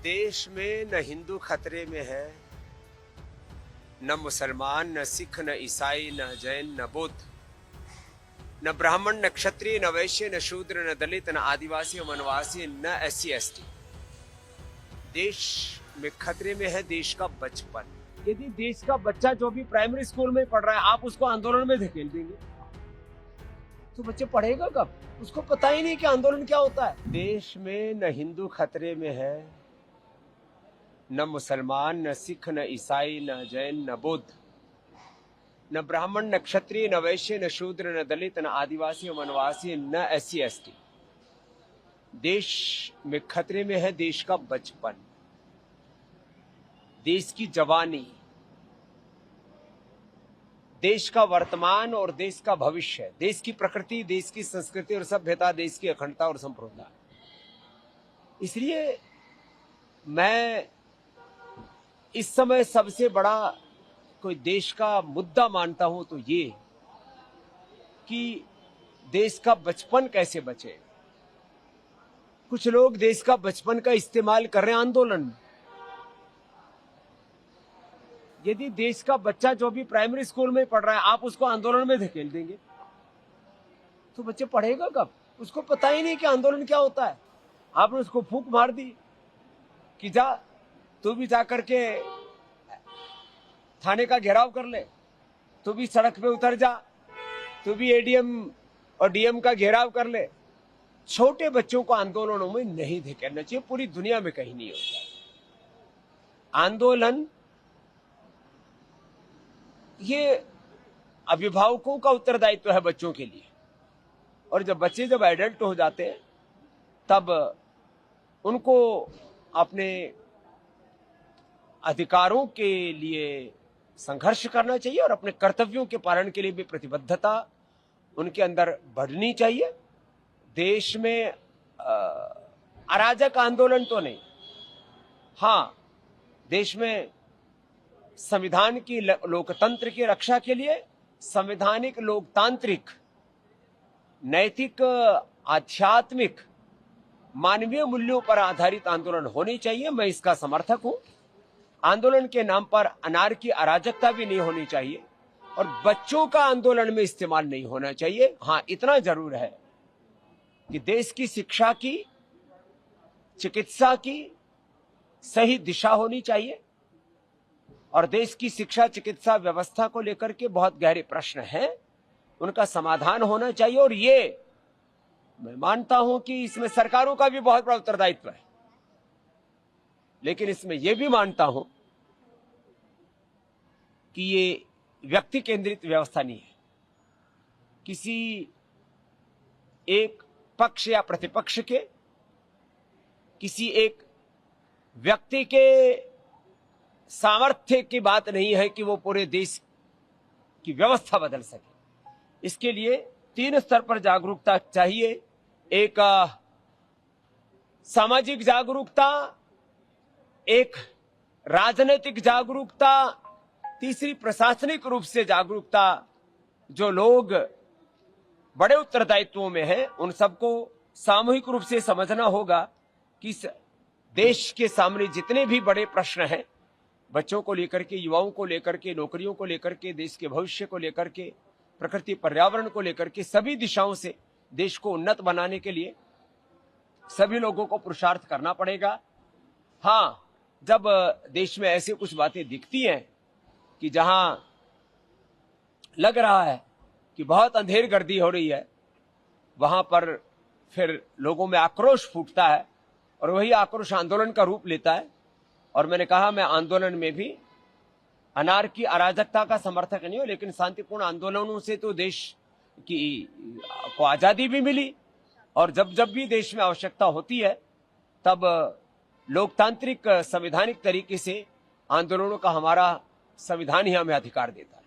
देश में न हिंदू खतरे में है, न मुसलमान, न सिख, न ईसाई, न जैन, न बौद्ध, न ब्राह्मण, न क्षत्रिय, न वैश्य, न शूद्र, न दलित, न आदिवासी, न वनवासी, न एससी एसटी। देश में खतरे में है देश का बचपन। यदि देश का बच्चा जो भी प्राइमरी स्कूल में पढ़ रहा है, आप उसको आंदोलन में धकेल देंगे तो बच्चे पढ़ेगा कब? उसको पता ही नहीं कि आंदोलन क्या होता है। देश में न हिंदू खतरे में है, न मुसलमान, न सिख, न ईसाई, न जैन, न बौद्ध, न ब्राह्मण, न क्षत्रिय, न वैश्य, न शूद्र, न दलित, न आदिवासी, न वनवासी, न एससी एसटी। देश में खतरे में है देश का बचपन, देश की जवानी, देश का वर्तमान और देश का भविष्य, देश की प्रकृति, देश की संस्कृति और सभ्यता, देश की अखंडता और संप्रभुता। इसलिए मैं इस समय सबसे बड़ा कोई देश का मुद्दा मानता हूं तो ये कि देश का बचपन कैसे बचे। कुछ लोग देश का बचपन का इस्तेमाल कर रहे हैं आंदोलन में। यदि देश का बच्चा जो भी प्राइमरी स्कूल में पढ़ रहा है, आप उसको आंदोलन में धकेल देंगे तो बच्चे पढ़ेगा कब? उसको पता ही नहीं कि आंदोलन क्या होता है। आपने उसको फूंक मार दी कि जा तू भी जाकर के थाने का घेराव कर ले, तू भी सड़क पे उतर जा, तू भी एडीएम और डीएम का घेराव कर ले। छोटे बच्चों को आंदोलनों में नहीं धकेलना चाहिए। पूरी दुनिया में कहीं नहीं होता आंदोलन। ये अभिभावकों का उत्तरदायित्व है बच्चों के लिए, और जब बच्चे जब एडल्ट हो जाते हैं तब उनको अपने अधिकारों के लिए संघर्ष करना चाहिए और अपने कर्तव्यों के पालन के लिए भी प्रतिबद्धता उनके अंदर बढ़नी चाहिए। देश में अराजक आंदोलन तो नहीं, हाँ, देश में संविधान की लोकतंत्र की रक्षा के लिए संवैधानिक, लोकतांत्रिक, नैतिक, आध्यात्मिक, मानवीय मूल्यों पर आधारित आंदोलन होने चाहिए। मैं इसका समर्थक हूं। आंदोलन के नाम पर अनारकी, अराजकता भी नहीं होनी चाहिए और बच्चों का आंदोलन में इस्तेमाल नहीं होना चाहिए। हाँ, इतना जरूर है कि देश की शिक्षा की, चिकित्सा की सही दिशा होनी चाहिए और देश की शिक्षा चिकित्सा व्यवस्था को लेकर के बहुत गहरे प्रश्न हैं, उनका समाधान होना चाहिए। और ये मैं मानता हूं कि इसमें सरकारों का भी बहुत बड़ा उत्तरदायित्व है, लेकिन इसमें यह भी मानता हूं कि ये व्यक्ति केंद्रित व्यवस्था नहीं है। किसी एक पक्ष या प्रतिपक्ष के, किसी एक व्यक्ति के सामर्थ्य की बात नहीं है कि वो पूरे देश की व्यवस्था बदल सके। इसके लिए 3 स्तर पर जागरूकता चाहिए। एक सामाजिक जागरूकता, एक राजनीतिक जागरूकता, तीसरी प्रशासनिक रूप से जागरूकता। जो लोग बड़े उत्तरदायित्वों में हैं उन सबको सामूहिक रूप से समझना होगा कि देश के सामने जितने भी बड़े प्रश्न हैं, बच्चों को लेकर के, युवाओं को लेकर के, नौकरियों को लेकर के, देश के भविष्य को लेकर के, प्रकृति पर्यावरण को लेकर के, सभी दिशाओं से देश को उन्नत बनाने के लिए सभी लोगों को पुरुषार्थ करना पड़ेगा। हाँ, जब देश में ऐसी कुछ बातें दिखती हैं कि जहां लग रहा है कि बहुत अंधेर गर्दी हो रही है, वहां पर फिर लोगों में आक्रोश फूटता है और वही आक्रोश आंदोलन का रूप लेता है। और मैंने कहा, मैं आंदोलन में भी अनारकी, अराजकता का समर्थक नहीं हूं, लेकिन शांतिपूर्ण आंदोलनों से तो देश की को आजादी भी मिली। और जब जब भी देश में आवश्यकता होती है तब लोकतांत्रिक, संवैधानिक तरीके से आंदोलनों का हमारा संविधान ही हमें अधिकार देता है।